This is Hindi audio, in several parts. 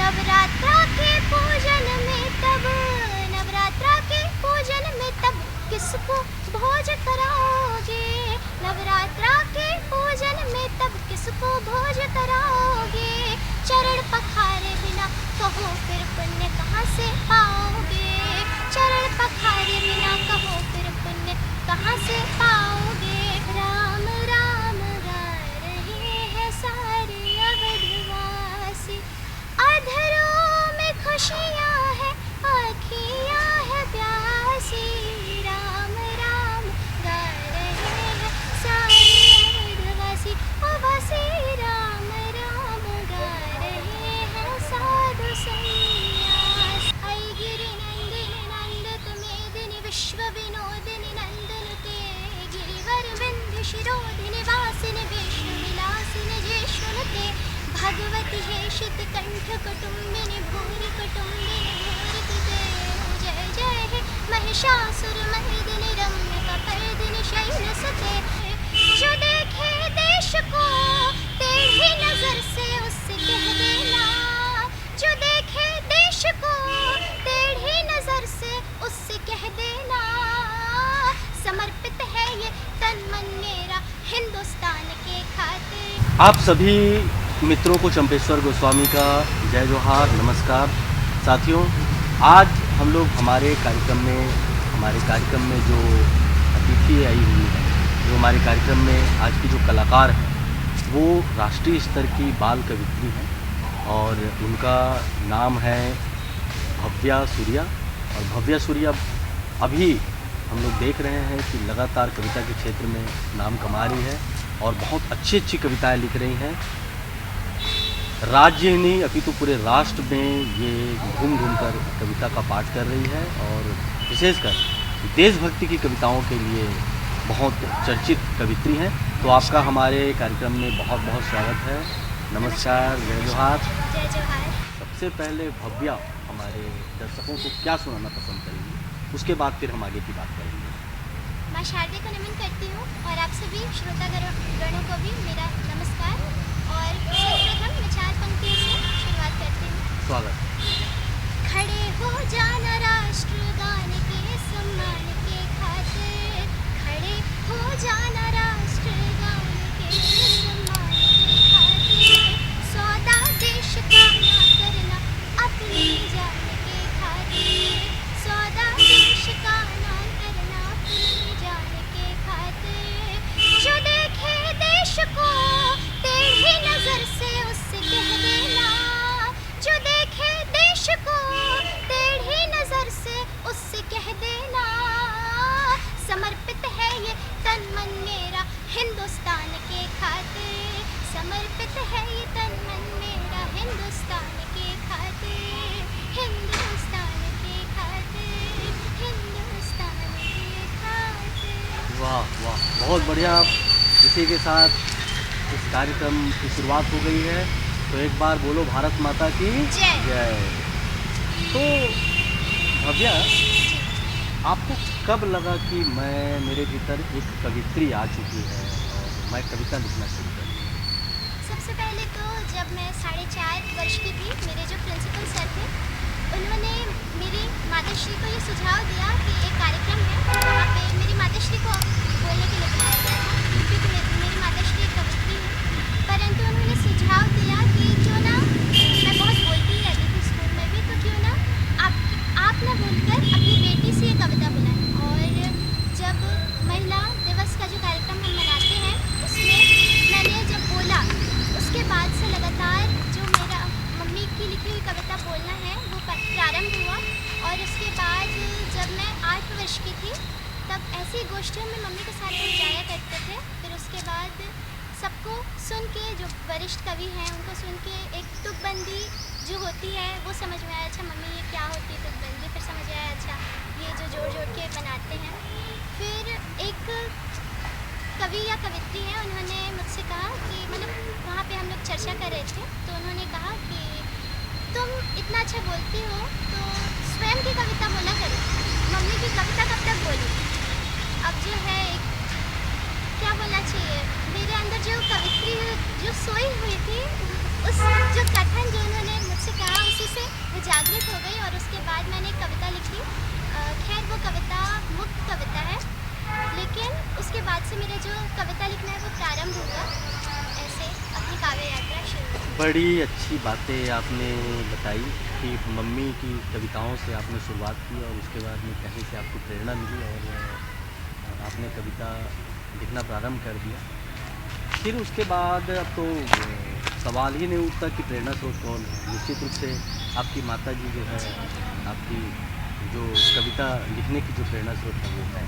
नवरात्रा के पूजन में तब, नवरात्रा के पूजन में तब किसको भोज कराओगे? नवरात्रा के पूजन में तब किसको भोज कराओगे? चरण पखारे बिना कहो फिर पुण्य कहाँ से पाओगे? चरण पखारे बिना कहो फिर पुण्य कहाँ से पाओगे? राम राम गा रहे हैं सारे अवधवासी, अधरों में खुशियाँ है, आँखियाँ है प्यासी। राम राम गा रहे हैं सारे अवधवासी, ओ वासी। राम राम गा रहे हैं साधु संन्यास। आई गिरि नंदिनी नंदित मेदिनी विश्व विनोदिनी नंदनुते, गिरिवर विंध्य शिरोधिनी वासिनी विष्णु विलासिनी जेष्णुते, भगवती हेशित कंठ कुटुंबिनी भूरि कुटुंबिनी भूरि कृते। जय जय हे महिषासुर मर्दिनी रम्य कपर्दिनी शैलसुते। जो देखे देश को टेढ़ी नजर से उससे कह देना, जो देखे देश को टेढ़ी नजर से उससे कह देना, समर्पित है ये तन मन मेरा हिंदुस्तान के खातिर। आप सभी मित्रों को चंपेश्वर गोस्वामी का जय जोहार, नमस्कार। साथियों, आज हम लोग हमारे कार्यक्रम में जो अतिथि आई हुई है, जो हमारे कार्यक्रम में आज की जो कलाकार हैं, वो राष्ट्रीय स्तर की बाल कवित्री हैं और उनका नाम है भव्या सूर्या। और भव्या सूर्या अभी हम लोग देख रहे हैं कि लगातार कविता के क्षेत्र में नाम कमा रही है और बहुत अच्छी अच्छी कविताएं लिख रही हैं। राज्य ही नहीं अपितु पूरे राष्ट्र में ये घूम घूम कर कविता का पाठ कर रही है और विशेषकर देशभक्ति की कविताओं के लिए बहुत चर्चित कवित्री हैं। तो आपका हमारे कार्यक्रम में बहुत बहुत स्वागत है। नमस्कार, जय जोहार। जय जोहार। सबसे पहले भव्या हमारे दर्शकों को क्या सुनाना पसंद करेंगे, उसके बाद फिर हम आगे की बात करेंगे। मैं शारदे को नमन करती हूँ और आप सभी श्रोतागणों को भी मेरा नमस्कार। और सर्वप्रथम मैं 4 पंक्तियों से शुरुआत करती हूँ। स्वागत। खड़े हो जाना राष्ट्रगान के सम्मान के खातिर, खड़े हो जाना राष्ट्रगान के सम्मान के खातिर, सौदा देश का ना करना अपनी जान के खातिर, सौदा देश का ना करना अपनी जान के खातिर। जो देखे देश को टेढ़ी नजर से उससे कह देना, जो देखे देश को टेढ़ी नजर से उससे कह देना, समर्पित है ये तन मन मेरा हिंदुस्तान के खातिर, समर्पित है ये तन मन मेरा हिंदुस्तान के खातिर, हिंदुस्तान के खातिर, हिंदुस्तान के खातिर। वाह वाह, बहुत बढ़िया। इसी के साथ इस कार्यक्रम की शुरुआत हो गई है, तो एक बार बोलो भारत माता की जय। तो भव्या, आपको कब लगा कि मेरे भीतर एक कवित्री आ चुकी है और मैं कविता लिखना शुरू कर दूँ? सबसे पहले तो जब मैं 4.5 वर्ष की थी, मेरे जो प्रिंसिपल सर थे, उन्होंने मेरी माताश्री को ये सुझाव दिया कि एक कार्यक्रम है, वहाँ पे मेरी माताश्री को बोलने के लिए बुलाया गया था, क्योंकि मेरी माताश्री एक कवित्री है। परंतु उन्होंने सुझाव दिया कि क्यों ना, मैं बहुत बोलती ही रहती थी स्कूल में भी, तो क्यों ना आप ना बोलकर अपनी बेटी से ये कविता बुलाएं। और जब महिला दिवस का जो कार्यक्रम हम मनाते हैं, उसमें मैंने जब बोला, उसके बाद से लगातार जो मेरा मम्मी की लिखी हुई कविता बोलना है वो प्रारंभ हुआ। और उसके बाद जब मैं 8 वर्ष की थी, तब ऐसी गोष्ठियों में मम्मी के साथ हम जाया करते थे। फिर उसके बाद सबको सुन के, जो वरिष्ठ कवि हैं उनको सुन के एक तुकबंदी जो होती है वो समझ में आया। अच्छा मम्मी ये क्या होती है तुकबंदी? फिर समझ आया अच्छा ये जो जोड़ जोड़ के बनाते हैं। फिर एक कवि या कवित्री हैं, उन्होंने मुझसे कहा कि मतलब वहाँ पे हम लोग चर्चा कर रहे थे, तो उन्होंने कहा कि तुम इतना अच्छा बोलती हो तो स्वयं की कविता बोला करो, मम्मी की कविता कब तक बोलो। अब जो है क्या बोलना चाहिए, मेरे अंदर जो कवित्री जो सोई हुई थी, उस जो कथन जो उन्होंने मुझसे कहा, उसी लेकिन उसके बाद से मेरा जो कविता लिखना है वो प्रारंभ हुआ, ऐसे अपनी काव्य यात्रा शुरू हुई। बड़ी अच्छी बातें आपने बताई कि मम्मी की कविताओं से आपने शुरुआत की और उसके बाद में कहीं से आपको प्रेरणा मिली और आपने कविता लिखना प्रारंभ कर दिया। फिर उसके बाद अब तो सवाल ही नहीं उठता कि प्रेरणा स्रोत कौन है। निश्चित रूप से आपकी माता जी जो है, आपकी जो कविता लिखने की जो प्रेरणा स्रोत है वो है।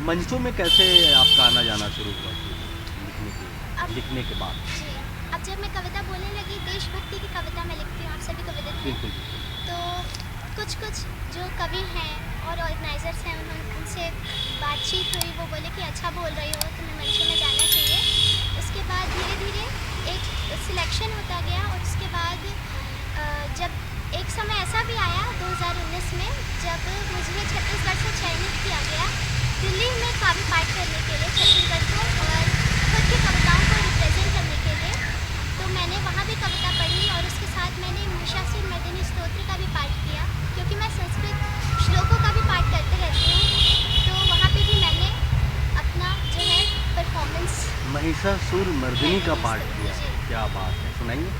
मंचों में कैसे आपका आना जाना शुरू हुआ लिखने के बाद? जी, अब जब मैं कविता बोलने लगी, देशभक्ति की कविता मैं लिखती हूँ, आप सभी को विदित है। बिल्कुल। तो कुछ जो कवि हैं और ऑर्गेनाइजर्स हैं, उनसे बातचीत हुई, वो बोले कि अच्छा बोल रही हो, तुम्हें मंचों में जाना चाहिए। उसके बाद धीरे धीरे एक सिलेक्शन होता गया और उसके बाद जब एक समय ऐसा भी आया 2019 में, जब मुझे छत्तीसगढ़ से चयनित किया गया दिल्ली में काव्य पाठ करने के लिए छत्तीसगढ़ को और खुद की कविताओं को रिप्रेजेंट करने के लिए। तो मैंने वहाँ भी कविता पढ़ी और उसके साथ मैंने महिषासुर मर्दिनी स्तोत्र का भी पाठ किया, क्योंकि मैं संस्कृत श्लोकों का भी पाठ करते रहती हूँ। तो वहाँ पे भी मैंने अपना जो है परफॉर्मेंस महिषासुर मर्दिनी का पाठ किया, जी। क्या बात है, सुनाइए।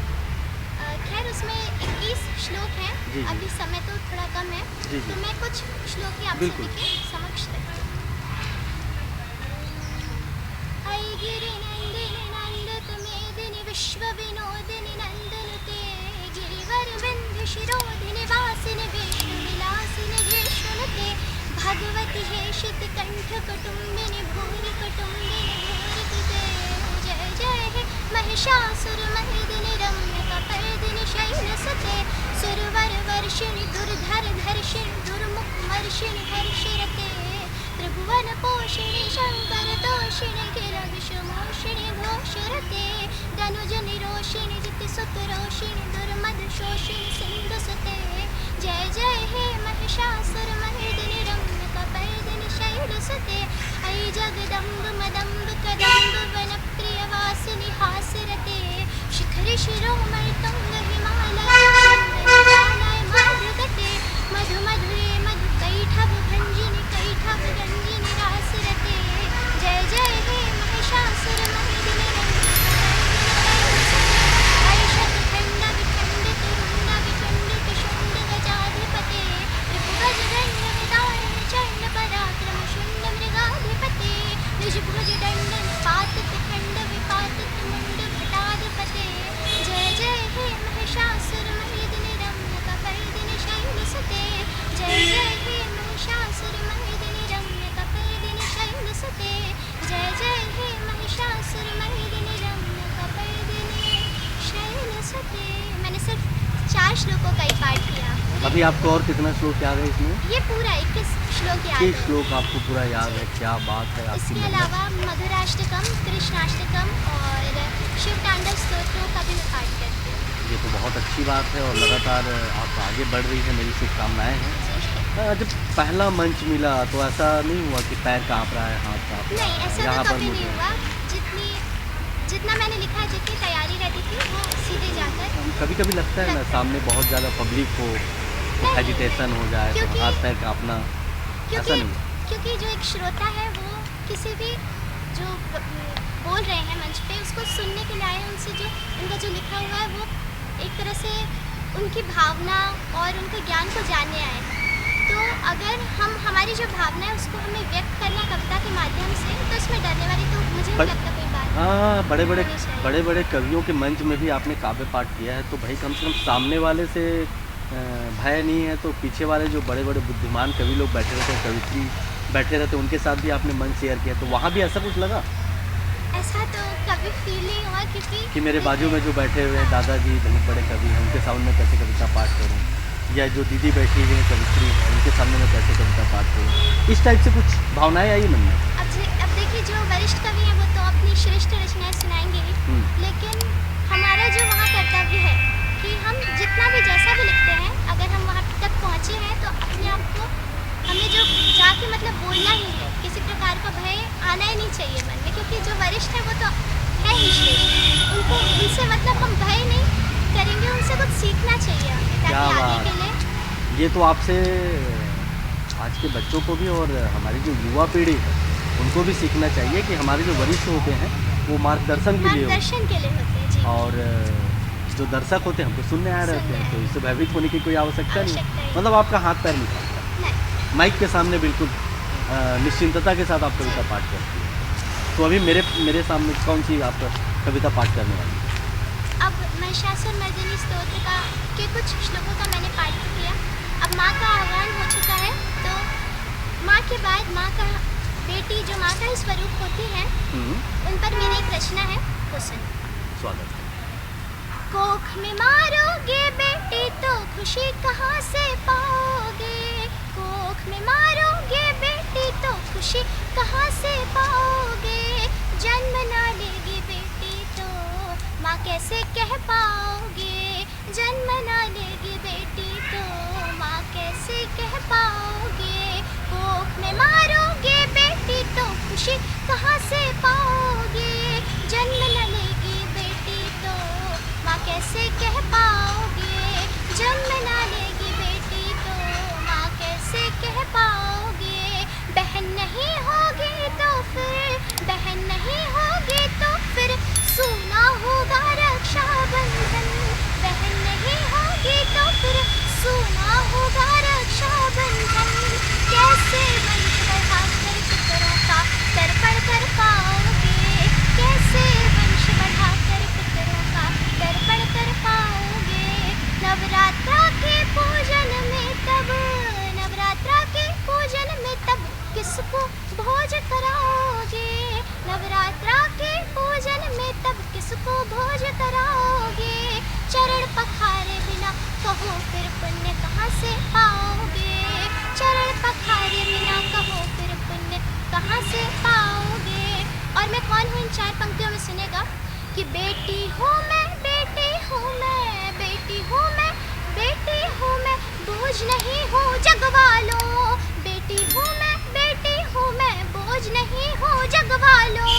खैर उसमें 21 श्लोक हैं, जी। अभी समय तो थोड़ा कम है, जी। तो मैं कुछ श्लोक ही आप बिल्कुल। सभी के समक्ष रखती हूँ। ऐ गिरिनंदिनि नंदित मेदिनि विश्व विनोदिनि नंदनुते गिरिवर बिंदु शिरोधिनि वासिनि विष्णु विलासिनि विष्णुनुते भगवति हेषित कंठ कुटुंबिनि भूरि कुटुंबिनि भूरि कृते जय जय हे महिषासुर मर्दिनि रम्य कपर्दिनि शैलसुते सुरवर वर्षिणि दुर्धर धर्षिणि दुर्मुख मर्षिणि हर्षिरते त्रिभुवन पोषिणि शंकर तोषिणि किल विषमोषिणि घोषरते धनुज निरोषिणि जितिसुत रोषिणि दुर्मद शोषिणि सिंधुसुते जय जय हे महिषासुर मर्दिनि रम्य कपर्दिनि शैलसुते ऐ जगदम्ब मदम्ब कदम्ब वनप्रिय वासिनि हासरते शिखरि शिरोमणि तुंग हिमालय हिमालय मार्गते मधु मधुरे मधु कैठव भंजिनि कैठव गंजिनि रासरते जय जय हे महिषासुर मर्दिनि ऐ शतखंड विखंडित रुंड विखंडित शुंड गजाधिपते त्रिभुज दंड विदारण चंड पराक्रम शुंड मृगाधिपते निजभुज दंड निपातित खंड विपातित मुंड भटाधिपते जय जय हे महिषासुर मर्दिनि रम्य कपर्दिनि शैलसुते जय जय हे महिषासुर मर्दिनि रम्य कपर्दिनि शैलसुते जय जय हे महिषासुर मर्दिनि रम्य कपर्दिनि शैलसुते। मैंने सिर्फ 4 श्लोकों का ही पाठ किया। अभी आपको और कितना श्लोक याद है इसमें? ये पूरा 21 श्लोक याद किस है। श्लोक आपको पूरा याद है? क्या बात है आपकी इसके मेहनत। अलावा मधुराष्टकम, कृष्णाष्टकम और शिव तांडव स्तोत्रों का भी मैं पाठ करती हूँ। ये तो बहुत अच्छी बात है और लगातार आप आगे बढ़ रही है, मेरी शुभकामनाएं हैं। जब पहला मंच मिला तो ऐसा नहीं हुआ कि पैर कांप रहा है, हाथ कांप रहा नहीं, है? ऐसा यहाँ तो पर कभी मुझे नहीं हुआ। जितना मैंने लिखा, जितनी तैयारी रहती थी, वो सीधे जाकर कभी कभी लगता है ना, सामने बहुत ज़्यादा पब्लिक हो तो नहीं, हेजिटेशन हो जाए, तो क्योंकि- हाथ पैर कांपना ऐसा क्योंकि नहीं हुआ। क्योंकि जो एक श्रोता है वो किसी भी जो बोल रहे हैं मंच पे, उसको सुनने के लिए आए, उनसे जो उनका जो लिखा हुआ है वो एक तरह से उनकी भावना और उनके ज्ञान को जानने आए। तो अगर हम हमारी जो भावना है उसको हमें व्यक्त करना कविता के माध्यम से, तो इसमें डरने वाली तो मुझे नहीं लगता कोई बात। हाँ, होनी चाहिए। बड़े बड़े कवियों के मंच में भी आपने काव्य पाठ किया है, तो भाई कम से कम सामने वाले से भय नहीं है, तो पीछे वाले जो बड़े बड़े बुद्धिमान कवि लोग बैठे रहते हैं, कवित्री बैठे रहते हैं, उनके साथ भी आपने मंच शेयर किया, तो वहाँ भी ऐसा कुछ लगा ऐसा तो कभी फील नहीं हुआ, क्योंकि कि मेरे बाजू में जो बैठे हुए हैं दादाजी बहुत बड़े कवि हैं, उनके सामने मैं कैसे कविता पाठ करूँ, या जो दीदी बैठी हुई है कवित्री है, उनके सामने मैं कैसे कविता पाठ करूँ, इस टाइप से कुछ भावनाएं आई मन में? अब देखिए, जो वरिष्ठ कवि हैं वो तो अपनी श्रेष्ठ रचनाएं सुनाएंगे ही, लेकिन हमारा जो वहाँ कर्तव्य है कि हम जितना भी जैसा भी लिखते हैं, अगर हम वहाँ तक पहुँचे हैं तो अपने आप को हमें जो जाके मतलब बोलना ही है, किसी प्रकार का भय आना ही नहीं चाहिए मन में, क्योंकि जो वरिष्ठ है वो तो है ही श्रेष्ठ, उनको उनसे मतलब हम भय नहीं करेंगे, उनसे कुछ सीखना चाहिए हमें, क्या ताकि आगे बात। के लिए। ये तो आपसे आज के बच्चों को भी और हमारी जो युवा पीढ़ी है उनको भी सीखना चाहिए कि हमारे जो वरिष्ठ होते हैं वो मार्गदर्शन के लिए होते मार्गदर्शन के लिए होते हैं जी। हैं और जो दर्शक होते हैं हमको सुनने आए रहते हैं, तो इससे भयभीत होने की कोई आवश्यकता नहीं आवश्यकता है। ही मतलब आपका हाथ पैर नहीं कांपता, नहीं। माइक के सामने बिल्कुल निश्चिंतता के साथ आप कविता पाठ करती हैं। तो अभी मेरे सामने कौन सी आप कविता पाठ करने वाली हैं? अब महिषासुर मर्दिनी स्तोत्र का के कुछ श्लोकों का मैंने पाठ किया। अब माँ का आह्वान हो चुका है, तो माँ के बाद माँ का बेटी जो माँ का ही स्वरूप होती है उन पर मेरी एक रचना है, वो सुन। स्वागत है। कोख में मारोगे बेटी तो खुशी कहाँ से पाओगे, कोख में मारोगे बेटी तो खुशी कहाँ से पाओगे, जन्म ना लेगी बेटी तो माँ कैसे कह पाओगे, जन्म ना लेगी बेटी तो माँ कैसे कह पाओगे, कोख में मारोगे बेटी तो खुशी कहाँ से पाओगे, जन्म न लेगी बेटी तो माँ कैसे कह पाओगे, जन्म ना लेगी बेटी तो माँ कैसे कह पाओगे, बहन नहीं होगी तो फिर, बहन नहीं होगी तो फिर सूना होगा रक्षाबंधन, बहन नहीं होगी तो फिर सूना होगा रक्षाबंधन, कैसे वंश बढ़ाकर पितरों का तर्पण कर पाओगे, कैसे वंश बढ़ाकर पितरों का तर्पण कर पाओगे, नवरात्रा के पूजन में तब, नवरात्रा के पूजन में तब किसको भोज कराओगे, नवरात्रा के पूजन में तब किसको भोज कराओगे, चरण पखारे बिना कहो फिर पुण्य कहाँ से पाओगे, चरण पखारे बिना कहो फिर पुण्य कहाँ से पाओगे। और मैं कौन हूँ इन 4 पंक्तियों में सुनेगा कि बेटी हूँ मैं, बेटी हूँ मैं, बेटी हूँ मैं, बेटी हूँ मैं, बोझ नहीं हूँ जग वालों, बेटी हूँ मैं, बेटी हूँ मैं, बोझ नहीं हूँ जग वालों,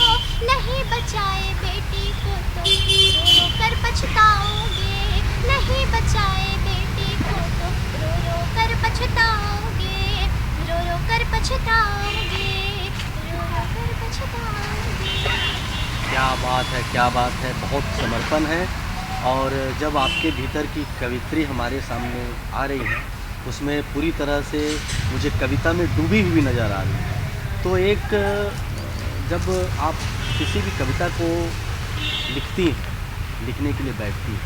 नहीं बचाए बेटी को तो रो रो कर पछताओगे, नहीं बचाए बेटी को तो रो रो कर पछताओगे, रो रो कर पछताओगे, रो रो कर पछताओगे। क्या बात है, क्या बात है, बहुत समर्पण है। और जब आपके भीतर की कवित्री हमारे सामने आ रही है उसमें पूरी तरह से मुझे कविता में डूबी हुई नज़र आ रही है। तो एक जब आप किसी भी कविता को लिखती हैं, लिखने के लिए बैठती हैं,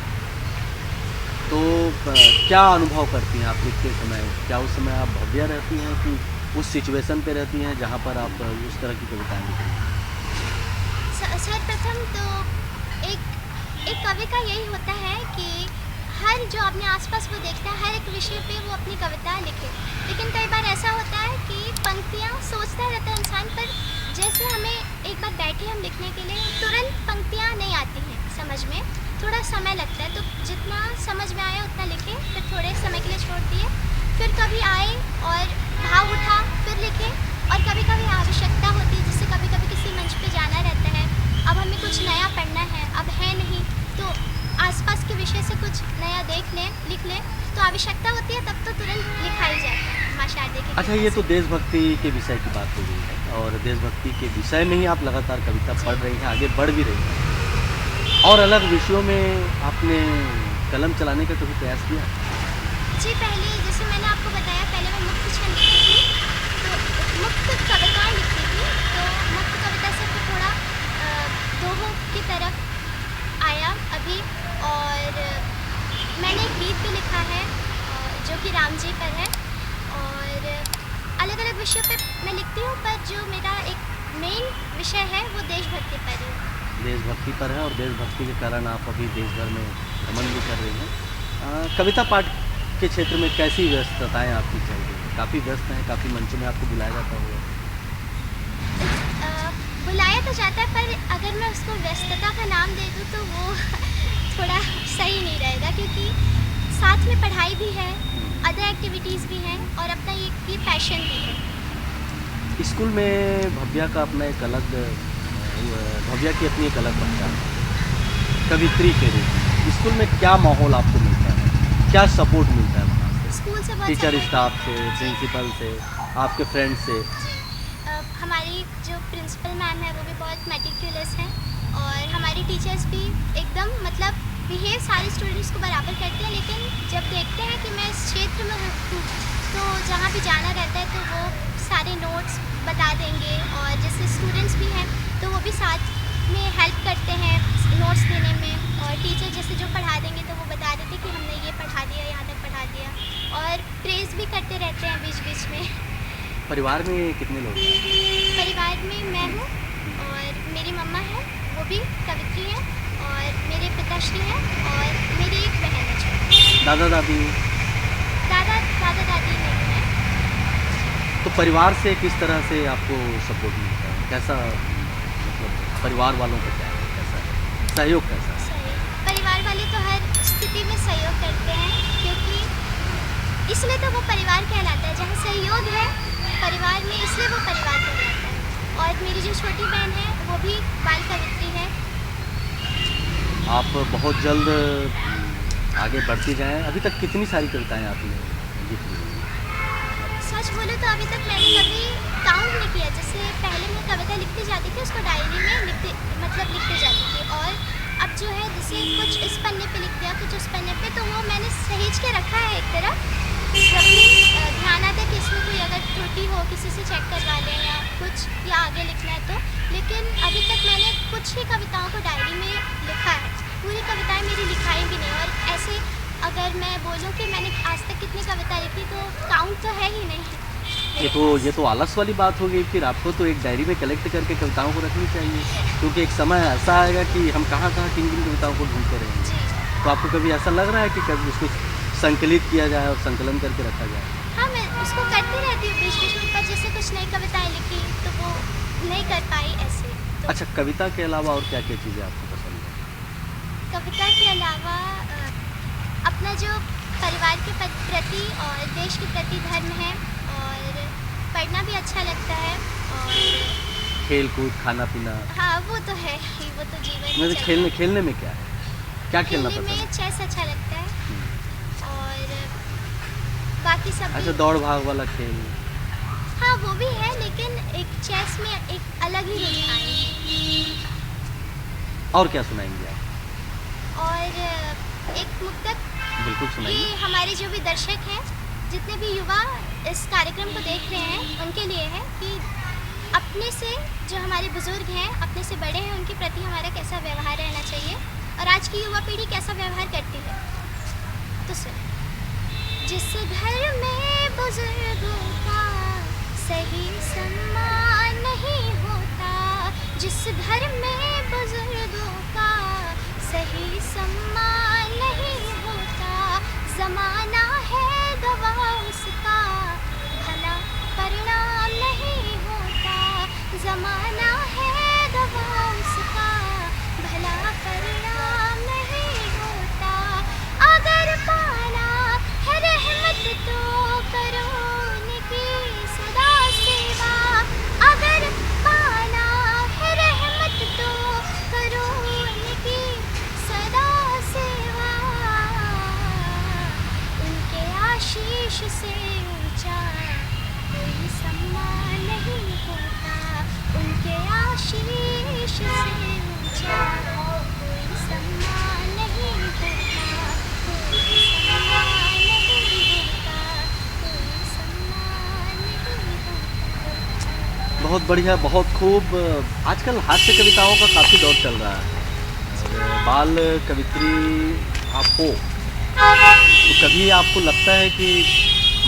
तो क्या अनुभव करती हैं आप लिखते समय? क्या उस समय आप भव्य रहती हैं कि उस सिचुएशन पे रहती हैं जहाँ पर आप उस तरह की कविताएँ लिखती हैं? सर्वप्रथम तो एक कवि का यही होता है कि हर जो अपने आसपास वो देखता है, हर एक विषय पे वो अपनी कविता लिखे। लेकिन कई बार ऐसा होता है कि पंक्तियाँ सोचता रहता है इंसान, पर जैसे हमें एक बार बैठे हम लिखने के लिए तुरंत पंक्तियाँ नहीं आती हैं समझ में, थोड़ा समय लगता है। तो जितना समझ में आया उतना लिखे, फिर थोड़े समय के लिए छोड़ दिए, फिर कभी आए और भाव उठा फिर लिखे। और कभी कभी आवश्यकता होती है, जैसे कभी कभी किसी मंच पे जाना रहता है, अब हमें कुछ नया पढ़ना है, अब है नहीं तो आसपास के विषय से कुछ नया देख लें, लिख लें, तो आवश्यकता होती है तब तो तुरंत लिखा ही जाता है माशार्दे के। अच्छा, ये तो देशभक्ति के विषय की बात हो गई है और देशभक्ति के विषय में ही आप लगातार कविता पढ़ रही हैं, आगे बढ़ भी रही हैं। और अलग विषयों में आपने कलम चलाने का कभी प्रयास किया? जी, पहले जैसे मैंने आपको बताया, पहले मैं मुक्त छंद लिखती थी, तो मुक्त कविताएँ लिखती थी, तो मुक्त कविता से फिर थोड़ा दोहों की तरफ आया अभी। और मैंने एक गीत भी लिखा है जो कि राम जी पर है। और अलग अलग विषयों पे मैं लिखती हूँ, पर जो मेरा एक मेन विषय है वो देशभक्ति पर है। देशभक्ति पर है और देशभक्ति के कारण आप अभी देश भर में भ्रमण भी कर रही हैं। कविता पाठ के क्षेत्र में कैसी व्यस्तताएँ आपकी चल रही हैं? काफ़ी व्यस्त हैं, काफ़ी मंचों में आपको बुलाया जाता होगा? बुलाया तो जाता है, पर अगर मैं उसको व्यस्तता का नाम दे दूँ तो वो थोड़ा सही नहीं रहेगा, क्योंकि साथ में पढ़ाई भी है, अदर एक्टिविटीज़ भी हैं और अपना ये पैशन भी है। स्कूल में भव्या का अपना एक अलग, भव्या की अपनी एक अलग पहचान है कवित्री के रूप में। स्कूल में क्या माहौल आपको मिलता है, क्या सपोर्ट मिलता है वहाँ से? स्कूल से बहुत टीचर support स्टाफ से, जी। प्रिंसिपल से, आपके फ्रेंड से? जी। हमारी जो प्रिंसिपल मैम है वो भी बहुत मेटिकुलस हैं और हमारी टीचर्स भी एकदम मतलब बिहेव सारे स्टूडेंट्स को बराबर करते हैं, लेकिन जब देखते हैं कि मैं इस क्षेत्र में हूँ तो जहाँ भी जाना रहता है तो वो सारे नोट्स बता देंगे, और जैसे स्टूडेंट्स भी हैं तो वो भी साथ में हेल्प करते हैं नोट्स देने में, और टीचर जैसे जो पढ़ा देंगे तो वो बता देते कि हमने ये पढ़ा दिया, यहाँ तक पढ़ा दिया, और प्रेज़ भी करते रहते हैं बीच बीच में। परिवार में कितने लोग हैं? परिवार में मैं हूँ और मेरी मम्मा है, वो भी कवित्री हैं, और मेरे पिताश्री हैं, और मेरी एक बहन है छोटी। दादा दादी? दादा दादी नहीं हैं। तो परिवार से किस तरह से आपको सपोर्ट मिलता है? कैसा मतलब परिवार वालों का क्या है, कैसा है सहयोग, कैसा है? सही, परिवार वाले तो हर स्थिति में सहयोग करते हैं, क्योंकि इसलिए तो वो परिवार कहलाता है। जहाँ सहयोग है परिवार में, इसलिए वो परिवार कहलाता है। और मेरी जो छोटी बहन है वो भी बाल कवित्री है। आप बहुत जल्द आगे बढ़ती जाएं। अभी तक कितनी सारी कविताएं आपने लिखी हैं? सच बोलो तो अभी तक मैंने कभी काउंट नहीं किया। जैसे पहले मैं कविता लिखती जाती थी, उसको डायरी में लिखती जाती थी, और अब जो है जैसे कुछ इस पन्ने पे लिख दिया, कुछ उस पन्ने पे, तो वो मैंने सहेज के रखा है एक तरफ। जब भी ध्यान आता है कि इसमें कोई अगर त्रुटि हो किसी से चेक करवा लें या कुछ, या आगे लिखना है तो। लेकिन अभी तक मैंने कुछ ही कविताओं को डायरी में लिखा है, पूरी कविताएं मेरी लिखाई भी नहीं। और ऐसे अगर मैं बोलूँ कि मैंने आज तक कितनी कविता लिखी तो काउंट तो है ही नहीं। ये तो आलस वाली बात हो गई। फिर आपको तो एक डायरी में कलेक्ट करके कविताओं को रखनी चाहिए, क्योंकि एक समय ऐसा आएगा कि हम कहाँ किन किन कविताओं को ढूंढते रहेंगे। जी। तो आपको कभी ऐसा लग रहा है कि कभी उसको संकलित किया जाए और संकलन करके रखा जाए? हाँ, मैं उसको करती रहती हूँ बीच बीच में, पर जैसे कुछ नई कविताएं लिखी तो वो नहीं कर पाई ऐसे तो। अच्छा, कविता के अलावा और क्या क्या चीज़ें आपको पसंद है? कविता के अलावा अपना जो परिवार के प्रति और देश के प्रति धर्म है, और पढ़ना भी अच्छा लगता है, और खेल कूद, खाना पीना? हाँ वो तो है ही, वो तो जीवन ही मतलब चलता है। खेलने में क्या है, क्या खेलना खेलने पसंद है? में चेस अच्छा लगता है, और बाकी सब अच्छा, भी। दौड़ भाग वाला खेल? हाँ वो भी है, लेकिन एक चेस में एक अलग ही रुझान है। और क्या सुनाएंगे आप? और एक मुक्तक बिल्कुल कि सुनाइए। हमारे जो भी दर्शक हैं, जितने भी युवा इस कार्यक्रम को देख रहे हैं, उनके लिए है कि अपने से जो हमारे बुजुर्ग हैं, अपने से बड़े हैं, उनके प्रति हमारा कैसा व्यवहार रहना चाहिए, और आज की युवा पीढ़ी कैसा व्यवहार करती है। तो सुन। जिस घर में बुजुर्गों का सही सम्मान नहीं होता, जिस घर में बुजुर्गों का सही सम्मान नहीं होता, ज़माना है गवाह उसका, भला परिणाम नहीं होता, ज़माना है गवाह उसका, भला परिणाम नहीं होता। अगर पाना है रहमत तो करो उनकी सदा सेवा, अगर पाना है रहमत तो करो उनकी सदा सेवा। उनके आशीष से ऊंचा कोई सम्मान नहीं होता, उनके आशीष से ऊंचा कोई सम्मान नहीं होता, कोई सम्मान नहीं होता, कोई सम्मान नहीं होता। बहुत बढ़िया, बहुत खूब। आजकल हास्य कविताओं का काफ़ी दौर चल रहा है, और बाल कवित्री आप हो, तो कभी आपको लगता है कि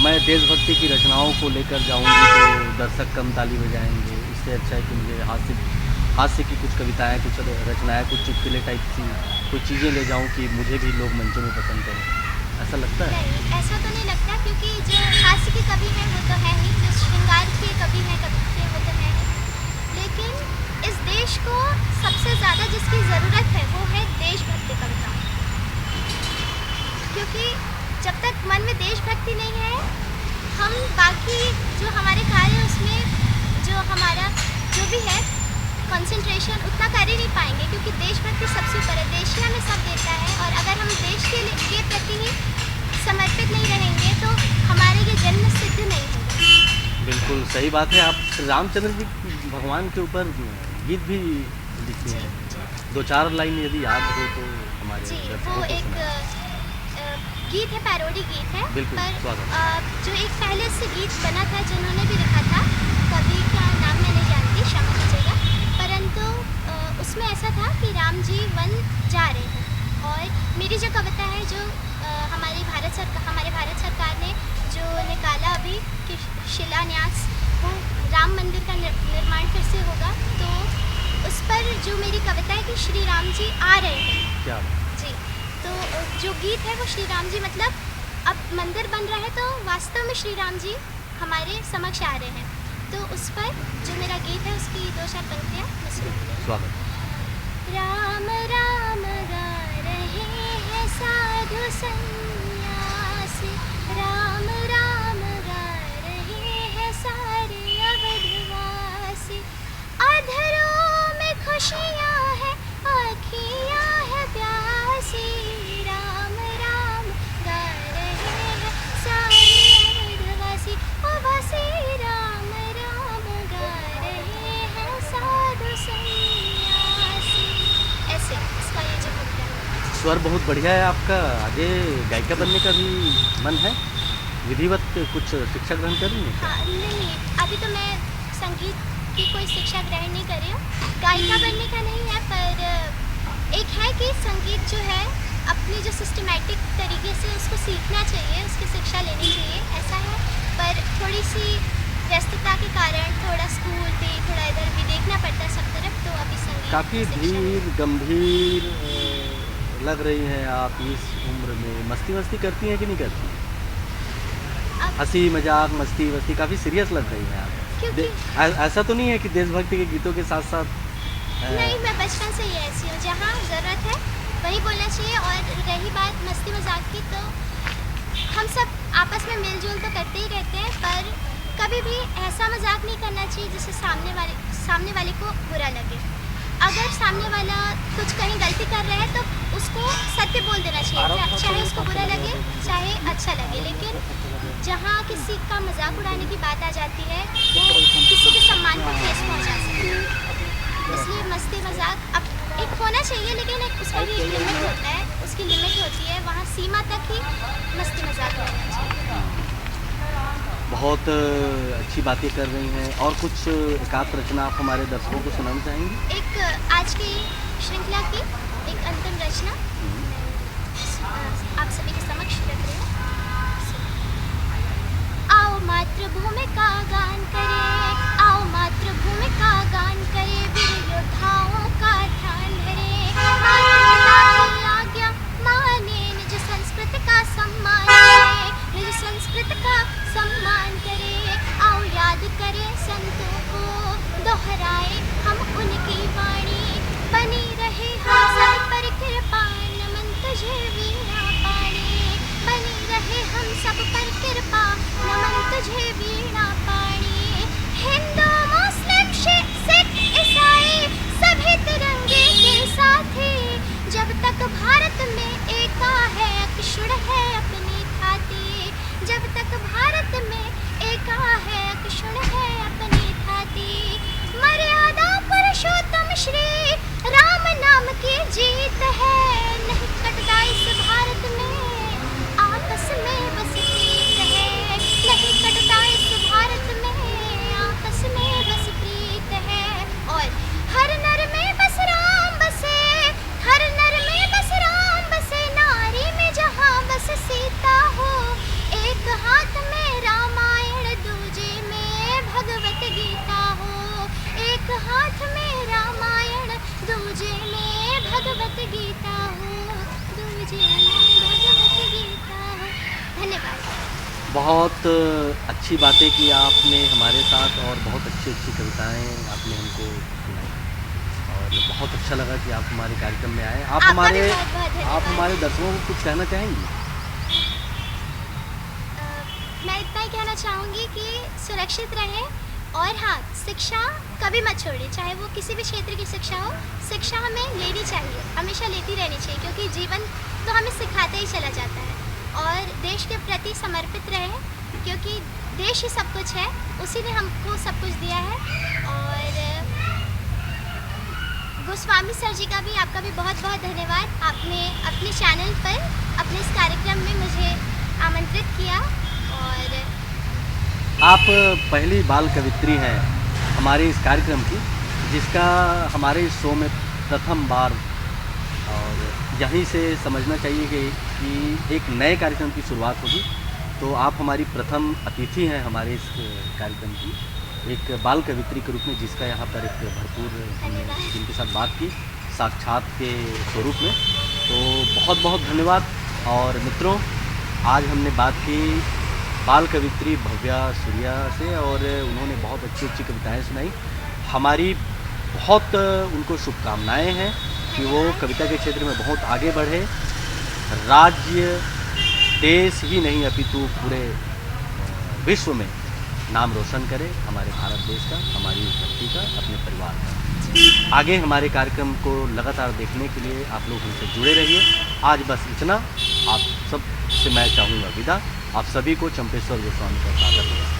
मैं देशभक्ति की रचनाओं को लेकर जाऊंगी तो दर्शक कम ताली बजाएंगे, इससे अच्छा है कि मुझे हास्य की कुछ कविताएं, कुछ रचनाएं, कुछ चुटकुले टाइप की कोई चीज़ें ले जाऊं कि मुझे भी लोग मंचों में पसंद करें? ऐसा लगता है? नहीं, ऐसा तो नहीं लगता, क्योंकि जो हास्य की कवि हैं वो तो है ही, जो श्रृंगार के कवि हैं कवित्री वो तो है ही, लेकिन इस देश को सबसे ज़्यादा जिसकी ज़रूरत है वो है देशभक्ति कविता। क्योंकि जब तक मन में देशभक्ति नहीं है, हम बाकी जो हमारे कार्य है उसमें जो हमारा जो भी है कंसंट्रेशन उतना कर ही नहीं पाएंगे, क्योंकि देशभक्ति सबसे ऊपर है। देश ही हमें सब देता है, और अगर हम देश के प्रति ही समर्पित नहीं रहेंगे तो हमारे ये जन्म सिद्ध नहीं होगा। बिल्कुल। बिल्कुल सही बात है। आप रामचंद्र जी भगवान के ऊपर गीत भी लिखती जी हैं। जी 2-4 लाइन यदि याद हो तो हमारे जी दर्शकों वो को एक सुनाएं। गीत है, पैरोडी गीत है। बिल्कुल, पर स्वागत। जो एक पहले से गीत बना था जिन्होंने भी लिखा था, कवि का नाम मैं नहीं जानती, क्षमा कीजिएगा, परंतु उसमें ऐसा था कि राम जी वन जा रहे हैं और मेरी जो कविता है जो हमारे भारत सरकार ने जो निकाला अभी कि शिलान्यास, वो राम मंदिर का निर्माण फिर से होगा, तो उस पर जो मेरी कविता है कि श्री राम जी आ रहे हैं। क्या जी, तो जो गीत है वो श्री राम जी, मतलब अब मंदिर बन रहा है तो वास्तव में श्री राम जी हमारे समक्ष आ रहे हैं। तो उस पर जो मेरा गीत है उसकी 2-4 पंक्तियाँ मैं सुनाती हूँ। स्वागत। राम राम गा रहे हैं साधु सन्यासी, राम राम गा रहे हैं सारे अवधवासी, अधरों में खुशियाँ हैं, आँखियाँ हैं प्यासी, राम राम गा रहे हैं सारे अवधवासी, ओ वासी, राम राम गा रहे हैं साधु सन्यासी। ऐसे इसका ये जो होता है। स्वर बहुत बढ़िया है आपका। आगे गायिका बनने का भी मन है? विधिवत कुछ शिक्षा ग्रहण कर रही हैं? हाँ, नहीं, अभी तो मैं संगीत की कोई शिक्षा ग्रहण नहीं कर रही हूँ, गायिका बनने का नहीं है, पर एक है कि संगीत जो है अपनी जो सिस्टमैटिक तरीके से उसको सीखना चाहिए, उसकी शिक्षा लेनी चाहिए, ऐसा है। पर थोड़ी सी व्यस्तता के कारण थोड़ा स्कूल भी, थोड़ा इधर भी देखना पड़ता है सब तरफ, तो अभी संगीत काफ़ी की शिक्षा नहीं। धीर गंभीर लग रही हैं आप इस उम्र में। मस्ती करती हैं कि नहीं करती? अब हंसी मजाक मस्ती वस्ती काफ़ी सीरियस लग रही हैं आप। क्योंकि ऐसा तो नहीं है कि देशभक्ति के गीतों के साथ साथ नहीं, मैं बचपन से ही ऐसी हूँ, जहाँ ज़रूरत है वही बोलना चाहिए। और रही बात मस्ती मजाक की, तो हम सब आपस में मिलजुल तो करते ही रहते हैं, पर कभी भी ऐसा मजाक नहीं करना चाहिए जिससे सामने वाले को बुरा लगे। अगर सामने वाला कुछ कहीं गलती कर रहा है तो उसको सत्य बोल देना चाहिए, चाहे उसको बुरा लगे चाहे अच्छा लगे। लेकिन जहाँ किसी का मजाक उड़ाने की बात आ जाती है, वो किसी के सम्मान को ठेस पहुँचा सकती है। इसलिए मस्ती मजाक अब एक होना चाहिए, लेकिन एक उसका भी एक लिमिट होता है, उसकी लिमिट होती है, वहाँ सीमा तक ही मस्ती मजाक होना चाहिए। बहुत अच्छी बातें कर रही हैं। और कुछ एकाध रचना आप हमारे दर्शकों को सुनाना चाहेंगी? एक आज की श्रृंखला की एक अंतिम रचना आप सभी के समक्ष रख रही हूँ। आओ मातृभूमि का गान करें, आओ मातृभूमि का गान करें, वीर योद्धाओं का ध्यान धरें, मातृपिता की आज्ञा माने, निज संस्कृति का सम्मान करें, निज संस्कृति का सम्मान करें। आओ याद करें संतों को, दोहराए हम उनकी वाणी, बनी रहे हम सब पर कृपा, नमन तुझे वीणा पाणी, बनी रहे हम सब पर कृपा, नमन तुझे वीणा पाणी। हिंदू मुस्लिम सिख ईसाई सभी तिरंगे के साथी, जब तक भारत में एका है अक्षुण है अपनी थाती, जब तक भारत में एका है अक्षुण है अपनी थाती। मर्यादा पुरुषोत्तम श्री राम नाम की जीत है, नहीं कटता इस भारत में आपस में बस प्रीत है, नहीं कटता इस भारत में आपस में बस प्रीत है। और हर नर में बस राम बसे, हर नर में बस राम बसे, नारी में जहाँ बस सीता हो, एक हाथ में रामायण दूजे में भगवत गीता हो, एक हाथ में रामायण दूजे में भगवत गीता हो, दूजे में भगवत गीता हो। धन्यवाद। बहुत अच्छी बातें की आपने हमारे साथ और बहुत अच्छी कविताएं आपने हमको सुनाई और बहुत अच्छा लगा कि आप हमारे कार्यक्रम में आए। आपका भी बहुत-बहुत धन्यवाद। आप हमारे दर्शकों को कुछ कहना चाहेंगी? मैं इतना ही कहना चाहूँगी कि सुरक्षित रहें, और हाँ, शिक्षा कभी मत छोड़िए, चाहे वो किसी भी क्षेत्र की शिक्षा हो, शिक्षा हमें लेनी चाहिए, हमेशा लेती रहनी चाहिए, क्योंकि जीवन तो हमें सिखाते ही चला जाता है। और देश के प्रति समर्पित रहें, क्योंकि देश ही सब कुछ है, उसी ने हमको सब कुछ दिया है। और गोस्वामी सर जी का भी, आपका भी बहुत बहुत धन्यवाद। आपने अपने चैनल पर अपने इस कार्यक्रम में मुझे आमंत्रित किया। और आप पहली बाल कवित्री हैं हमारे इस कार्यक्रम की, जिसका हमारे इस शो में प्रथम बार, और यहीं से समझना चाहिए कि एक नए कार्यक्रम की शुरुआत होगी। तो आप हमारी प्रथम अतिथि हैं हमारे इस कार्यक्रम की, एक बाल कवित्री के रूप में, जिसका यहाँ पर एक भरपूर हमने जिनके साथ बात की साक्षात के स्वरूप में। तो बहुत बहुत धन्यवाद। और मित्रों, आज हमने बात की बाल कवित्री भव्या सूर्या से, और उन्होंने बहुत अच्छी अच्छी कविताएं सुनाई। हमारी बहुत उनको शुभकामनाएं हैं कि वो कविता के क्षेत्र में बहुत आगे बढ़े, राज्य देश ही नहीं अपितु पूरे विश्व में नाम रोशन करे, हमारे भारत देश का, हमारी धरती का, अपने परिवार का। आगे हमारे कार्यक्रम को लगातार देखने के लिए आप लोग हमसे जुड़े रहिए। आज बस इतना। आप सब से मैं चाहूँगा विदा। आप सभी को चंपेश्वर गोस्वामी का सादर नमस्कार।